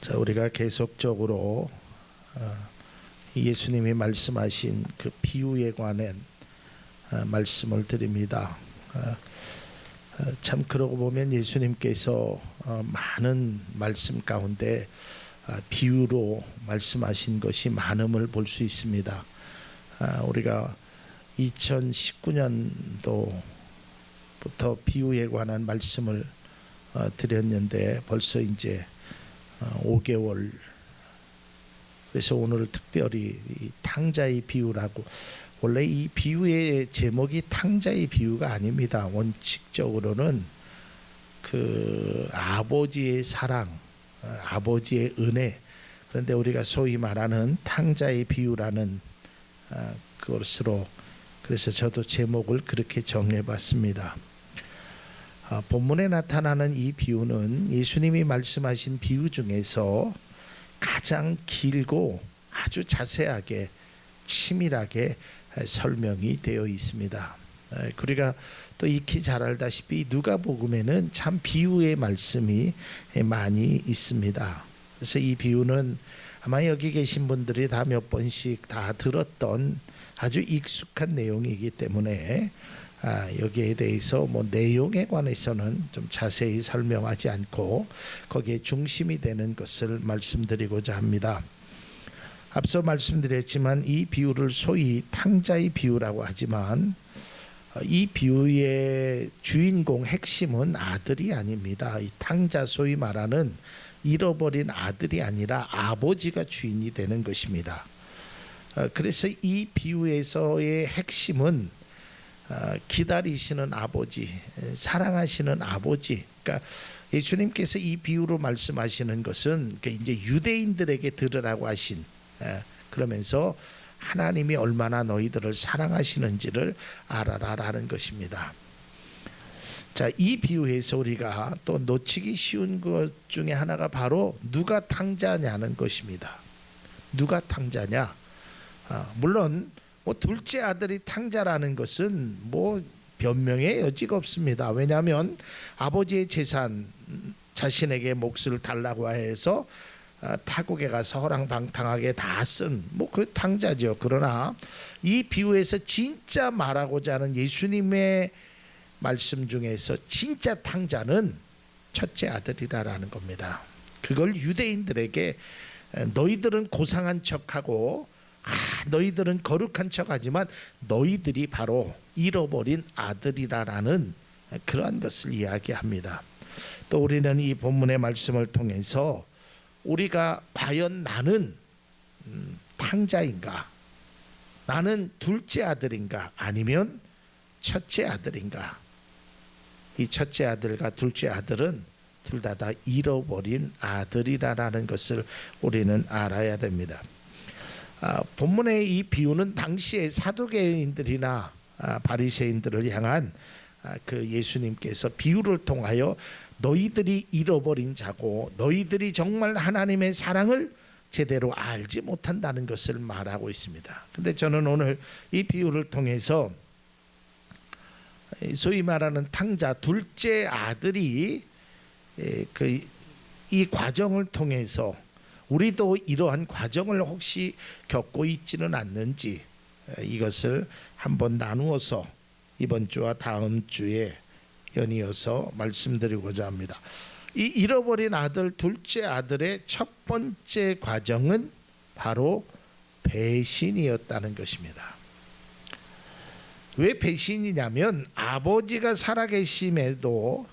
자, 우리가 계속적으로 예수님이 말씀하신 그 비유에 관한 말씀을 드립니다. 참 그러고 보면 예수님께서 많은 말씀 가운데 비유로 말씀하신 것이 많음을 볼 수 있습니다. 우리가 2019년도부터 비유에 관한 말씀을 드렸는데 벌써 이제 5개월. 그래서 오늘 특별히 이 탕자의 비유라고, 원래 이 비유의 제목이 탕자의 비유가 아닙니다. 원칙적으로는 그 아버지의 사랑, 아버지의 은혜, 그런데 우리가 소위 말하는 탕자의 비유라는 그것으로, 그래서 저도 제목을 그렇게 정해봤습니다. 본문에 나타나는 이 비유는 예수님이 말씀하신 비유 중에서 가장 길고 아주 자세하게 치밀하게 설명이 되어 있습니다. 우리가 또 익히 잘 알다시피 누가복음에는 참 비유의 말씀이 많이 있습니다. 그래서 이 비유는 아마 여기 계신 분들이 다 몇 번씩 다 들었던 아주 익숙한 내용이기 때문에 여기에 대해서 내용에 관해서는 좀 자세히 설명하지 않고 거기에 중심이 되는 것을 말씀드리고자 합니다. 앞서 말씀드렸지만 이 비유를 소위 탕자의 비유라고 하지만 이 비유의 주인공 핵심은 아들이 아닙니다. 이 탕자, 소위 말하는 잃어버린 아들이 아니라 아버지가 주인이 되는 것입니다. 그래서 이 비유에서의 핵심은 기다리시는 아버지, 사랑하시는 아버지. 그러니까 예수님께서 이 비유로 말씀하시는 것은 이제 유대인들에게 들으라고 하신, 그러면서 하나님이 얼마나 너희들을 사랑하시는지를 알아라라는 것입니다. 자, 이 비유에서 우리가 또 놓치기 쉬운 것 중에 하나가 바로 누가 탕자냐는 것입니다. 누가 탕자냐? 물론 둘째 아들이 탕자라는 것은 변명의 여지가 없습니다. 왜냐하면 아버지의 재산, 자신에게 몫을 달라고 해서 타국에 가서 허랑방탕하게 다 쓴 그 탕자죠. 그러나 이 비유에서 진짜 말하고자 하는 예수님의 말씀 중에서 진짜 탕자는 첫째 아들이라는 겁니다. 그걸 유대인들에게 너희들은 고상한 척하고 너희들은 거룩한 척하지만 너희들이 바로 잃어버린 아들이라는 그러한 것을 이야기합니다. 또 우리는 이 본문의 말씀을 통해서 우리가 과연 나는 탕자인가, 나는 둘째 아들인가, 아니면 첫째 아들인가. 이 첫째 아들과 둘째 아들은 둘 다 잃어버린 아들이라는 것을 우리는 알아야 됩니다. 본문의 이 비유는 당시의 사두개인들이나 바리새인들을 향한 그 예수님께서 비유를 통하여 너희들이 잃어버린 자고 너희들이 정말 하나님의 사랑을 제대로 알지 못한다는 것을 말하고 있습니다. 근데 저는 오늘 이 비유를 통해서 소위 말하는 탕자, 둘째 아들이 이 과정을 통해서 우리도 이러한 과정을 혹시 겪고 있지는 않는지, 이것을 한번 나누어서 이번 주와 다음 주에 연이어서 말씀드리고자 합니다. 이 잃어버린 아들, 둘째 아들의 첫 번째 과정은 바로 배신이었다는 것입니다. 왜 배신이냐면 아버지가 살아계심에도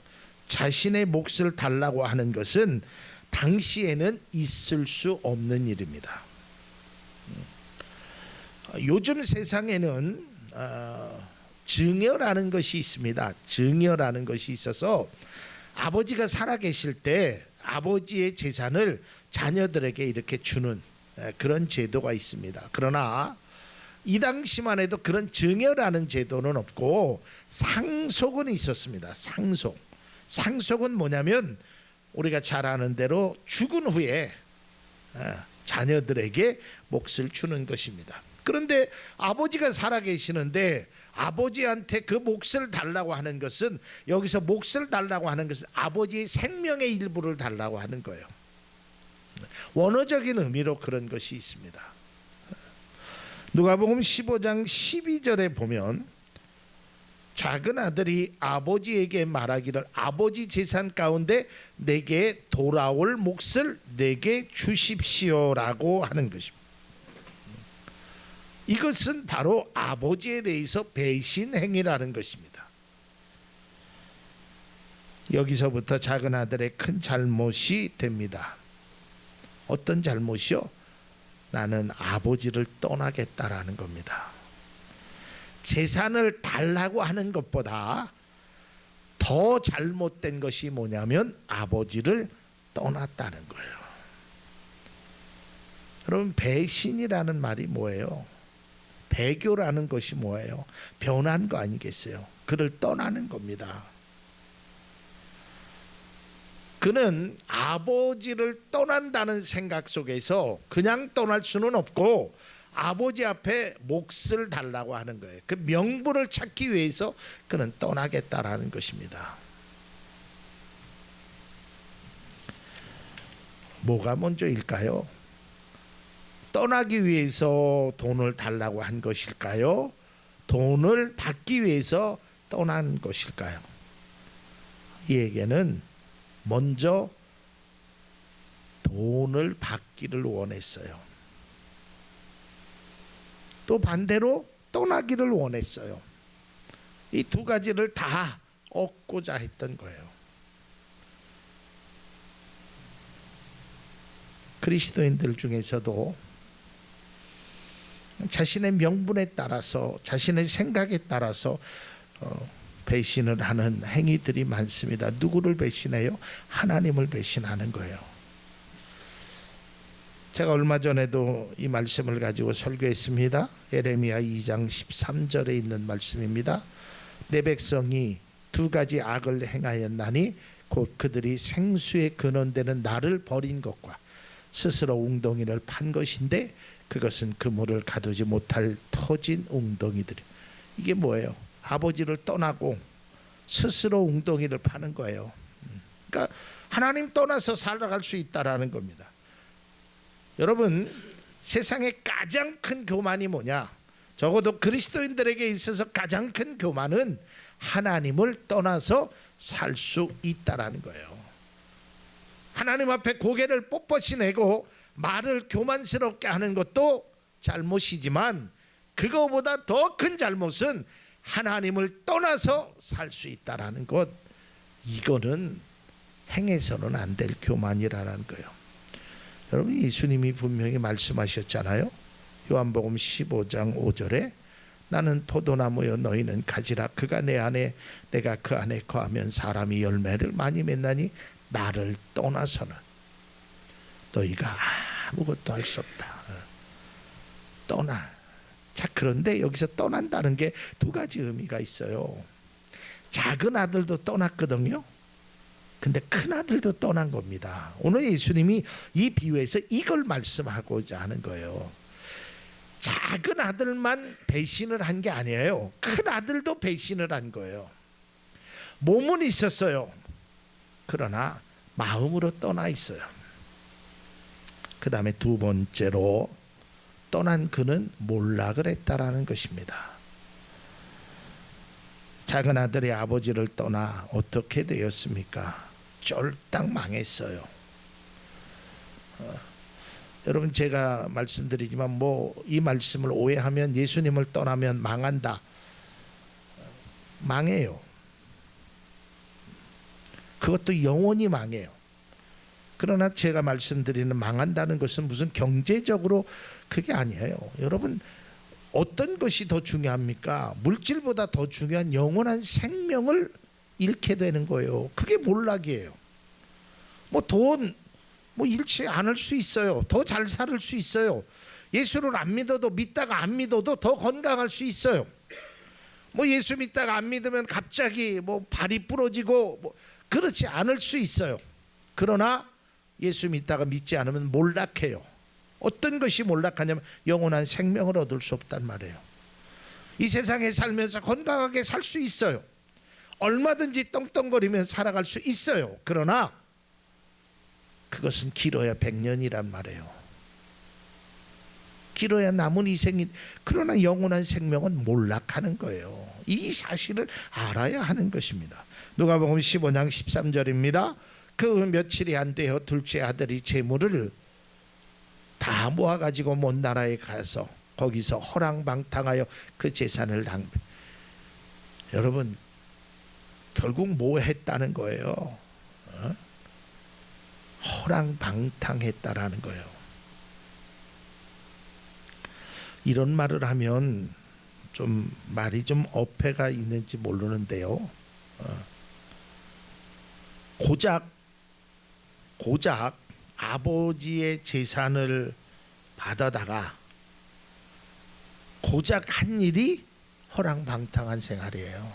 자신의 몫을 달라고 하는 것은 당시에는 있을 수 없는 일입니다. 요즘 세상에는 증여라는 것이 있습니다. 증여라는 것이 있어서 아버지가 살아계실 때 아버지의 재산을 자녀들에게 이렇게 주는 그런 제도가 있습니다. 그러나 이 당시만 해도 그런 증여라는 제도는 없고 상속은 있었습니다. 상속은 뭐냐면 우리가 잘 아는 대로 죽은 후에 자녀들에게 몫을 주는 것입니다. 그런데 아버지가 살아계시는데 아버지한테 그 몫을 달라고 하는 것은, 여기서 몫을 달라고 하는 것은 아버지의 생명의 일부를 달라고 하는 거예요. 원어적인 의미로 그런 것이 있습니다. 누가복음 15장 12절에 보면 작은 아들이 아버지에게 말하기를 아버지 재산 가운데 내게 돌아올 몫을 내게 주십시오라고 하는 것입니다. 이것은 바로 아버지에 대해서 배신 행위라는 것입니다. 여기서부터 작은 아들의 큰 잘못이 됩니다. 어떤 잘못이요? 나는 아버지를 떠나겠다라는 겁니다. 재산을 달라고 하는 것보다 더 잘못된 것이 뭐냐면 아버지를 떠났다는 거예요. 여러분, 배신이라는 말이 뭐예요? 배교라는 것이 뭐예요? 변한 거 아니겠어요? 그를 떠나는 겁니다. 그는 아버지를 떠난다는 생각 속에서 그냥 떠날 수는 없고 아버지 앞에 몫을 달라고 하는 거예요. 그 명분을 찾기 위해서 그는 떠나겠다라는 것입니다. 뭐가 먼저일까요? 떠나기 위해서 돈을 달라고 한 것일까요? 돈을 받기 위해서 떠난 것일까요? 이 얘기는 먼저 돈을 받기를 원했어요. 또 반대로 떠나기를 원했어요. 이 두 가지를 다 얻고자 했던 거예요. 그리스도인들 중에서도 자신의 명분에 따라서 자신의 생각에 따라서 배신을 하는 행위들이 많습니다. 누구를 배신해요? 하나님을 배신하는 거예요. 제가 얼마 전에도 이 말씀을 가지고 설교했습니다. 예레미야 2장 13절에 있는 말씀입니다. 내 백성이 두 가지 악을 행하였나니 곧 그들이 생수의 근원되는 나를 버린 것과 스스로 웅덩이를 판 것인데 그것은 그물을 가두지 못할 터진 웅덩이들이. 이게 뭐예요? 아버지를 떠나고 스스로 웅덩이를 파는 거예요. 그러니까 하나님 떠나서 살아갈 수 있다라는 겁니다. 여러분, 세상의 가장 큰 교만이 뭐냐? 적어도 그리스도인들에게 있어서 가장 큰 교만은 하나님을 떠나서 살 수 있다라는 거예요. 하나님 앞에 고개를 뻣뻣이 내고 말을 교만스럽게 하는 것도 잘못이지만 그거보다 더 큰 잘못은 하나님을 떠나서 살 수 있다라는 것, 이거는 행해서는 안 될 교만이라는 거예요. 여러분, 예수님이 분명히 말씀하셨잖아요. 요한복음 15장 5절에 나는 포도나무여 너희는 가지라. 그가 내 안에 내가 그 안에 거하면 사람이 열매를 많이 맺나니 나를 떠나서는 너희가 아무것도 할 수 없다. 떠나. 자, 그런데 여기서 떠난다는 게 두 가지 의미가 있어요. 작은 아들도 떠났거든요. 근데 큰 아들도 떠난 겁니다. 오늘 예수님이 이 비유에서 이걸 말씀하고자 하는 거예요. 작은 아들만 배신을 한 게 아니에요. 큰 아들도 배신을 한 거예요. 몸은 있었어요. 그러나 마음으로 떠나 있어요. 그 다음에 두 번째로 떠난 그는 몰락을 했다라는 것입니다. 작은 아들이 아버지를 떠나 어떻게 되었습니까? 쫄딱 망했어요. 여러분, 제가 말씀드리지만 뭐 이 말씀을 오해하면 예수님을 떠나면 망한다. 망해요. 그것도 영원히 망해요. 그러나 제가 말씀드리는 망한다는 것은 무슨 경제적으로 그게 아니에요. 여러분, 어떤 것이 더 중요합니까? 물질보다 더 중요한 영원한 생명을 잃게 되는 거예요. 그게 몰락이에요. 뭐 돈 잃지 않을 수 있어요. 더 잘 살 수 있어요. 예수를 안 믿어도 믿다가 안 믿어도 더 건강할 수 있어요. 뭐 예수 믿다가 안 믿으면 갑자기 뭐 발이 부러지고 뭐 그렇지 않을 수 있어요. 그러나 예수 믿다가 믿지 않으면 몰락해요. 어떤 것이 몰락하냐면 영원한 생명을 얻을 수 없단 말이에요. 이 세상에 살면서 건강하게 살 수 있어요. 얼마든지 떵떵거리면 살아갈 수 있어요. 그러나 그것은 길어야 100년이란 말이에요. 길어야 남은 이 생이, 그러나 영원한 생명은 몰락하는 거예요. 이 사실을 알아야 하는 것입니다. 누가복음 15장 13절입니다. 그 며칠이 안 되어 둘째 아들이 재물을 다 모아가지고 먼 나라에 가서 거기서 허랑방탕하여 그 재산을 낭비. 여러분, 결국 뭐 했다는 거예요? 허랑방탕했다라는 거예요. 이런 말을 하면 좀 말이 좀 어폐가 있는지 모르는데요. 고작 아버지의 재산을 받아다가 고작 한 일이 허랑방탕한 생활이에요.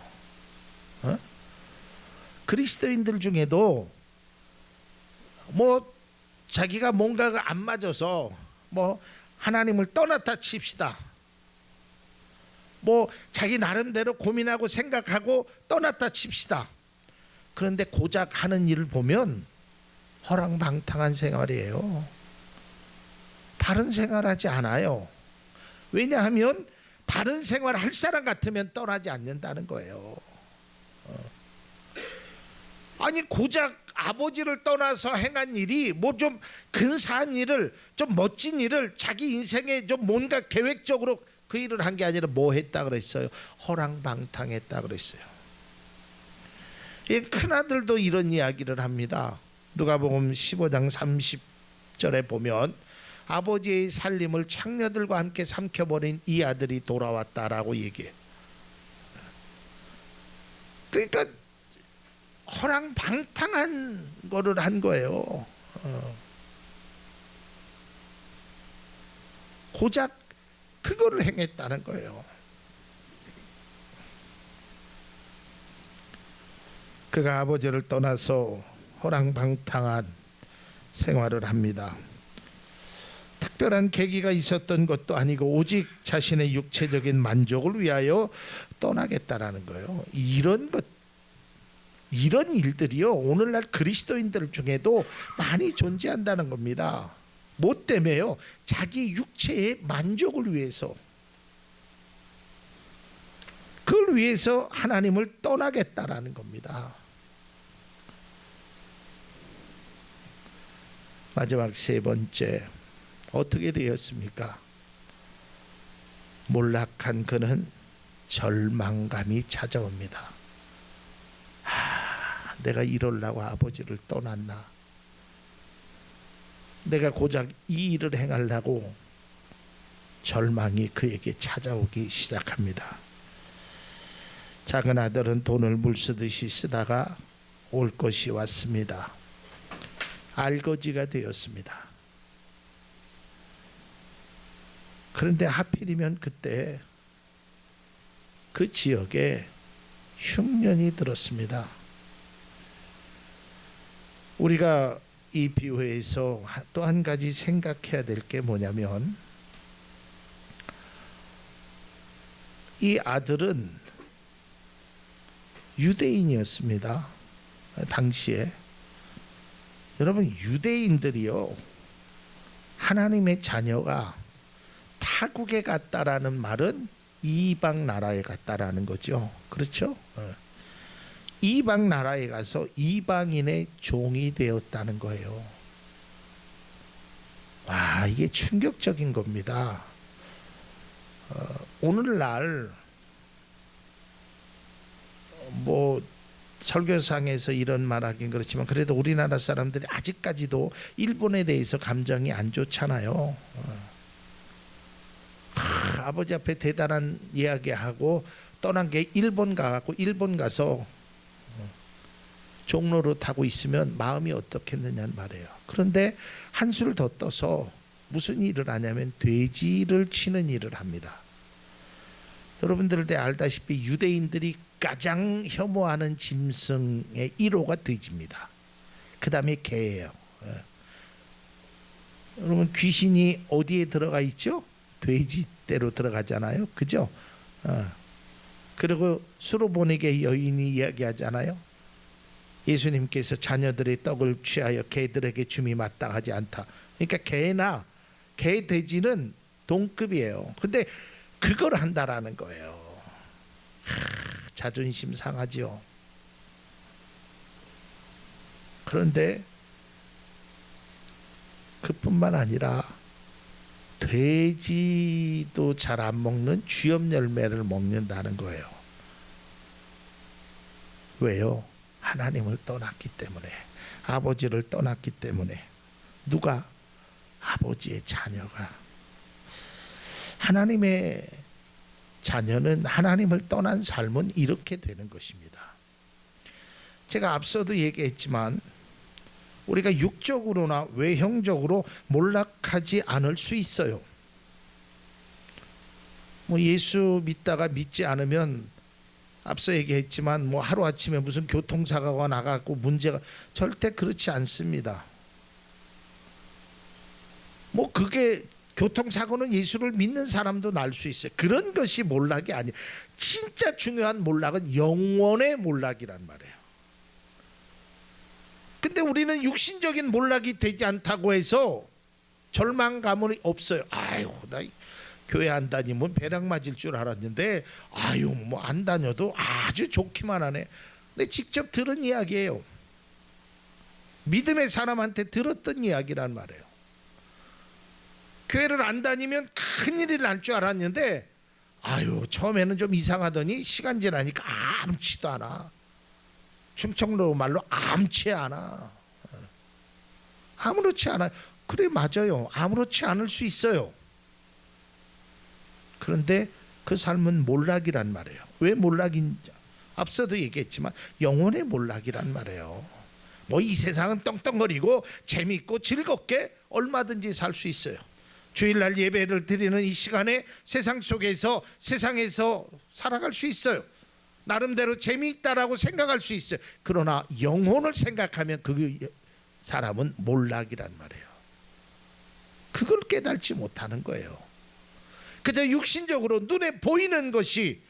그리스도인들 중에도 뭐 자기가 뭔가가 안 맞아서 뭐 하나님을 떠났다 칩시다. 뭐 자기 나름대로 고민하고 생각하고 떠났다 칩시다. 그런데 고작 하는 일을 보면 허랑방탕한 생활이에요. 바른 생활하지 않아요. 왜냐하면 바른 생활 할 사람 같으면 떠나지 않는다는 거예요. 아니 고작 아버지를 떠나서 행한 일이 뭐 좀 근사한 일을, 좀 멋진 일을 자기 인생에 좀 뭔가 계획적으로 그 일을 한 게 아니라 뭐 했다 그랬어요? 허랑방탕했다 그랬어요. 큰아들도 이런 이야기를 합니다. 누가복음 15장 30절에 보면 아버지의 살림을 창녀들과 함께 삼켜버린 이 아들이 돌아왔다라고 얘기해요. 그러니까 허랑방탕한 거를 한 거예요. 고작 그거를 행했다는 거예요. 그가 아버지를 떠나서 허랑방탕한 생활을 합니다. 특별한 계기가 있었던 것도 아니고 오직 자신의 육체적인 만족을 위하여 떠나겠다라는 거예요. 이런 일들이요, 오늘날 그리스도인들 중에도 많이 존재한다는 겁니다. 뭐 때문에요? 자기 육체의 만족을 위해서, 그걸 위해서 하나님을 떠나겠다라는 겁니다. 마지막 세 번째, 어떻게 되었습니까? 몰락한 그는 절망감이 찾아옵니다. 내가 이러려고 아버지를 떠났나? 내가 고작 이 일을 행하려고? 절망이 그에게 찾아오기 시작합니다. 작은 아들은 돈을 물쓰듯이 쓰다가 올 것이 왔습니다. 알거지가 되었습니다. 그런데 하필이면 그때 그 지역에 흉년이 들었습니다. 우리가 이 비유에서 또 한 가지 생각해야 될 게 뭐냐면, 이 아들은 유대인이었습니다. 당시에. 여러분, 유대인들이요, 하나님의 자녀가 타국에 갔다라는 말은 이방 나라에 갔다라는 거죠. 그렇죠? 이방 나라에 가서 이방인의 종이 되었다는 거예요. 와, 이게 충격적인 겁니다. 오늘날 뭐 설교상에서 이런 말하긴 그렇지만 그래도 우리나라 사람들이 아직까지도 일본에 대해서 감정이 안 좋잖아요. 아버지 앞에 대단한 이야기하고 떠난 게 일본 가고, 일본 가서 종로로 타고 있으면 마음이 어떻겠느냐는 말이에요. 그런데 한술 더 떠서 무슨 일을 하냐면 돼지를 치는 일을 합니다. 여러분들도 알다시피 유대인들이 가장 혐오하는 짐승의 1호가 돼지입니다. 그 다음에 개예요. 여러분, 귀신이 어디에 들어가 있죠? 돼지떼로 들어가잖아요. 그죠? 그리고 수로보니게 여인이 이야기하잖아요. 예수님께서 자녀들의 떡을 취하여 개들에게 줌이 마땅하지 않다. 그러니까 개나 개, 돼지는 동급이에요. 근데 그걸 한다라는 거예요. 자존심 상하지요. 그런데 그뿐만 아니라 돼지도 잘 안 먹는 쥐염 열매를 먹는다는 거예요. 왜요? 하나님을 떠났기 때문에, 아버지를 떠났기 때문에. 누가? 아버지의 자녀가. 하나님의 자녀는, 하나님을 떠난 삶은 이렇게 되는 것입니다. 제가 앞서도 얘기했지만 우리가 육적으로나 외형적으로 몰락하지 않을 수 있어요. 예수 믿다가 믿지 않으면 앞서 얘기했지만 하루아침에 무슨 교통사고가 나가고 문제가, 절대 그렇지 않습니다. 그게 교통사고는 예수를 믿는 사람도 날 수 있어요. 그런 것이 몰락이 아니에요. 진짜 중요한 몰락은 영원의 몰락이란 말이에요. 근데 우리는 육신적인 몰락이 되지 않다고 해서 절망감은 없어요. 아이고, 나 교회 안 다니면 배랑 맞을 줄 알았는데 안 다녀도 아주 좋기만 하네. 근데 직접 들은 이야기예요. 믿음의 사람한테 들었던 이야기란 말이에요. 교회를 안 다니면 큰일이 날 줄 알았는데 처음에는 좀 이상하더니 시간 지나니까 아무렇지도 않아. 충청도 말로 아무렇지 않아. 아무렇지 않아. 그래, 맞아요. 아무렇지 않을 수 있어요. 그런데 그 삶은 몰락이란 말이에요. 왜 몰락인지 앞서도 얘기했지만 영혼의 몰락이란 말이에요. 이 세상은 떵떵거리고 재밌고 즐겁게 얼마든지 살 수 있어요. 주일날 예배를 드리는 이 시간에 세상에서 살아갈 수 있어요. 나름대로 재미있다라고 생각할 수 있어요. 그러나 영혼을 생각하면 그 사람은 몰락이란 말이에요. 그걸 깨닫지 못하는 거예요. 그저 육신적으로 눈에 보이는 것이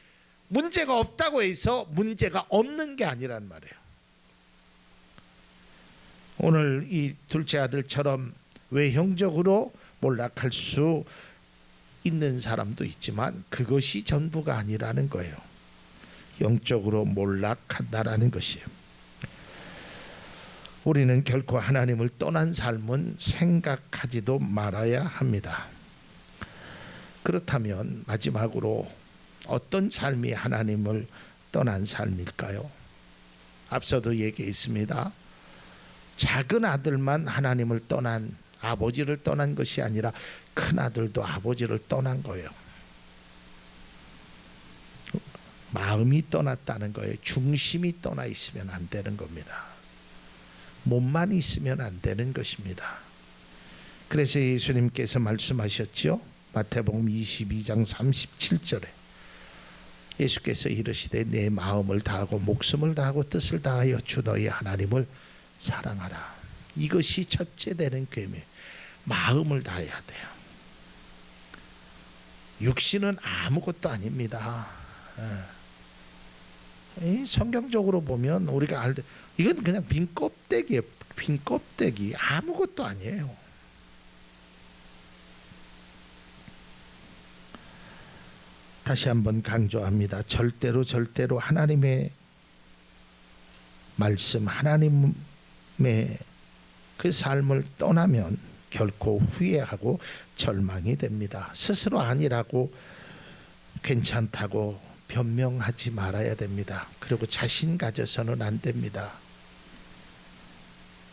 문제가 없다고 해서 문제가 없는 게 아니란 말이에요. 오늘 이 둘째 아들처럼 외형적으로 몰락할 수 있는 사람도 있지만 그것이 전부가 아니라는 거예요. 영적으로 몰락한다라는 것이에요. 우리는 결코 하나님을 떠난 삶은 생각하지도 말아야 합니다. 그렇다면 마지막으로 어떤 삶이 하나님을 떠난 삶일까요? 앞서도 얘기했습니다. 작은 아들만 하나님을 떠난, 아버지를 떠난 것이 아니라 큰 아들도 아버지를 떠난 거예요. 마음이 떠났다는 거예요. 중심이 떠나 있으면 안 되는 겁니다. 몸만 있으면 안 되는 것입니다. 그래서 예수님께서 말씀하셨죠. 마태복음 22장 37절에 예수께서 이르시되 내 마음을 다하고 목숨을 다하고 뜻을 다하여 주 너희 하나님을 사랑하라. 이것이 첫째 되는 계명. 마음을 다해야 돼요. 육신은 아무것도 아닙니다. 성경적으로 보면 우리가 이건 그냥 빈 껍데기예요. 빈 껍데기. 아무것도 아니에요. 다시 한번 강조합니다. 절대로 하나님의 말씀, 하나님의 그 삶을 떠나면 결코 후회하고 절망이 됩니다. 스스로 아니라고, 괜찮다고 변명하지 말아야 됩니다. 그리고 자신 가져서는 안 됩니다.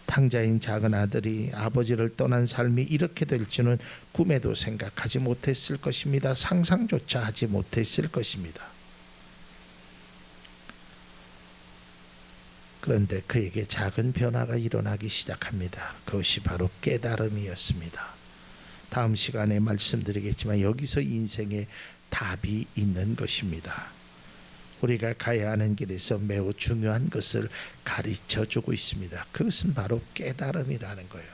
탕자인 작은 아들이 아버지를 떠난 삶이 이렇게 될 줄은 꿈에도 생각하지 못했을 것입니다. 상상조차 하지 못했을 것입니다. 그런데 그에게 작은 변화가 일어나기 시작합니다. 그것이 바로 깨달음이었습니다. 다음 시간에 말씀드리겠지만 여기서 인생의 답이 있는 것입니다. 우리가 가야 하는 길에서 매우 중요한 것을 가르쳐주고 있습니다. 그것은 바로 깨달음이라는 거예요.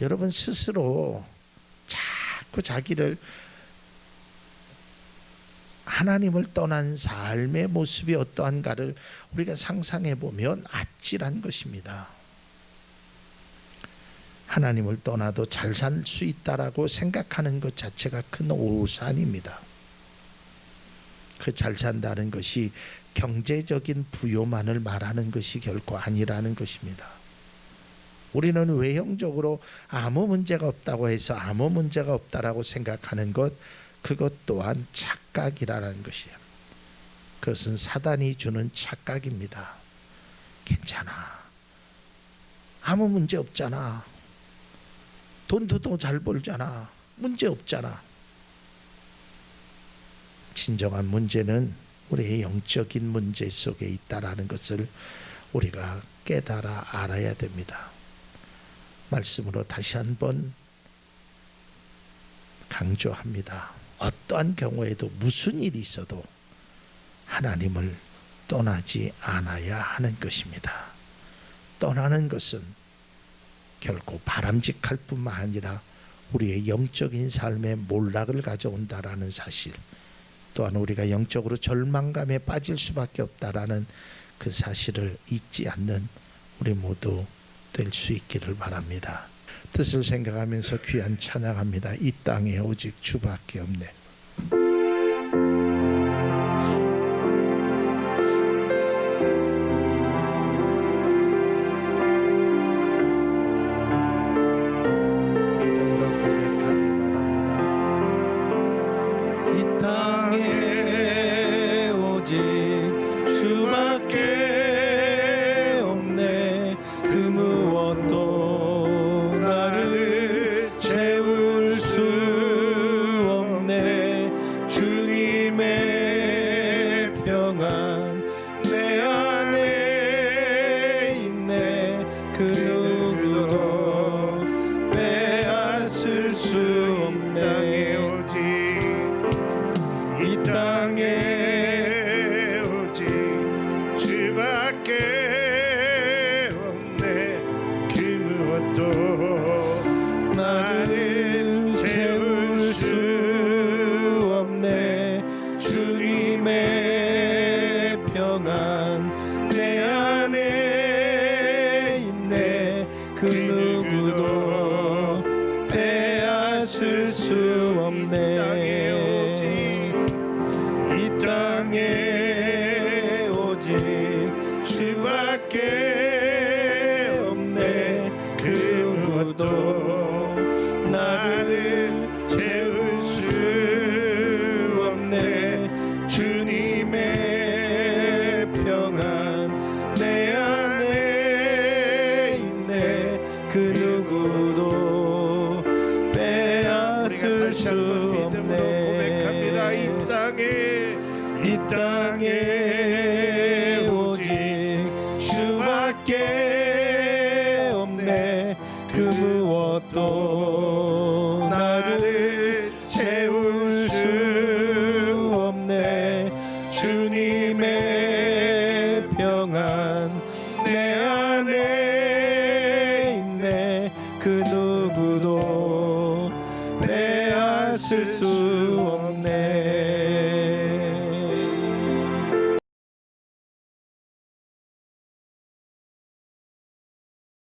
여러분 스스로 자꾸 자기를 하나님을 떠난 삶의 모습이 어떠한가를 우리가 상상해 보면 아찔한 것입니다. 하나님을 떠나도 잘 살 수 있다라고 생각하는 것 자체가 큰 오산입니다. 그 잘 산다는 것이 경제적인 부요만을 말하는 것이 결코 아니라는 것입니다. 우리는 외형적으로 아무 문제가 없다고 해서 아무 문제가 없다라고 생각하는 것, 그것 또한 착각이라는 것이에요. 그것은 사단이 주는 착각입니다. 괜찮아, 아무 문제 없잖아, 돈도 더 잘 벌잖아, 문제 없잖아. 진정한 문제는 우리의 영적인 문제 속에 있다라는 것을 우리가 깨달아 알아야 됩니다. 말씀으로 다시 한번 강조합니다. 어떠한 경우에도 무슨 일이 있어도 하나님을 떠나지 않아야 하는 것입니다. 떠나는 것은 결코 바람직할 뿐만 아니라 우리의 영적인 삶에 몰락을 가져온다라는 사실, 또한 우리가 영적으로 절망감에 빠질 수밖에 없다라는 그 사실을 잊지 않는 우리 모두 될 수 있기를 바랍니다. 뜻을 생각하면서 귀한 찬양합니다. 이 땅에 오직 주밖에 없네. 믿음으로 고백하기 바랍니다. 이 땅에 오직 주밖에 없네. 그 무엇도 나를 채울 수 없네. 주님의 평안 내 안에 있네. 그 누구도 빼앗을 수 없네. 이 땅에 오직 주밖에 없네. 그 무엇도 나를 채울 수 없네. 주님의 평안 내 안에 있네. 그 누구도 빼앗을 수 없네. 이 땅에 오직 주밖에 없네. 그 누구도 나를 채울 수 없네. 주님의 평안 내 안에 있네. 그 누구도 빼앗을 수 없네. 이 땅에 오직 주밖에 없네. 그 무엇도 나를 채울 수 없네. 주님의 평안 내 안에 있네. 그 누구도 빼앗을 수 없네.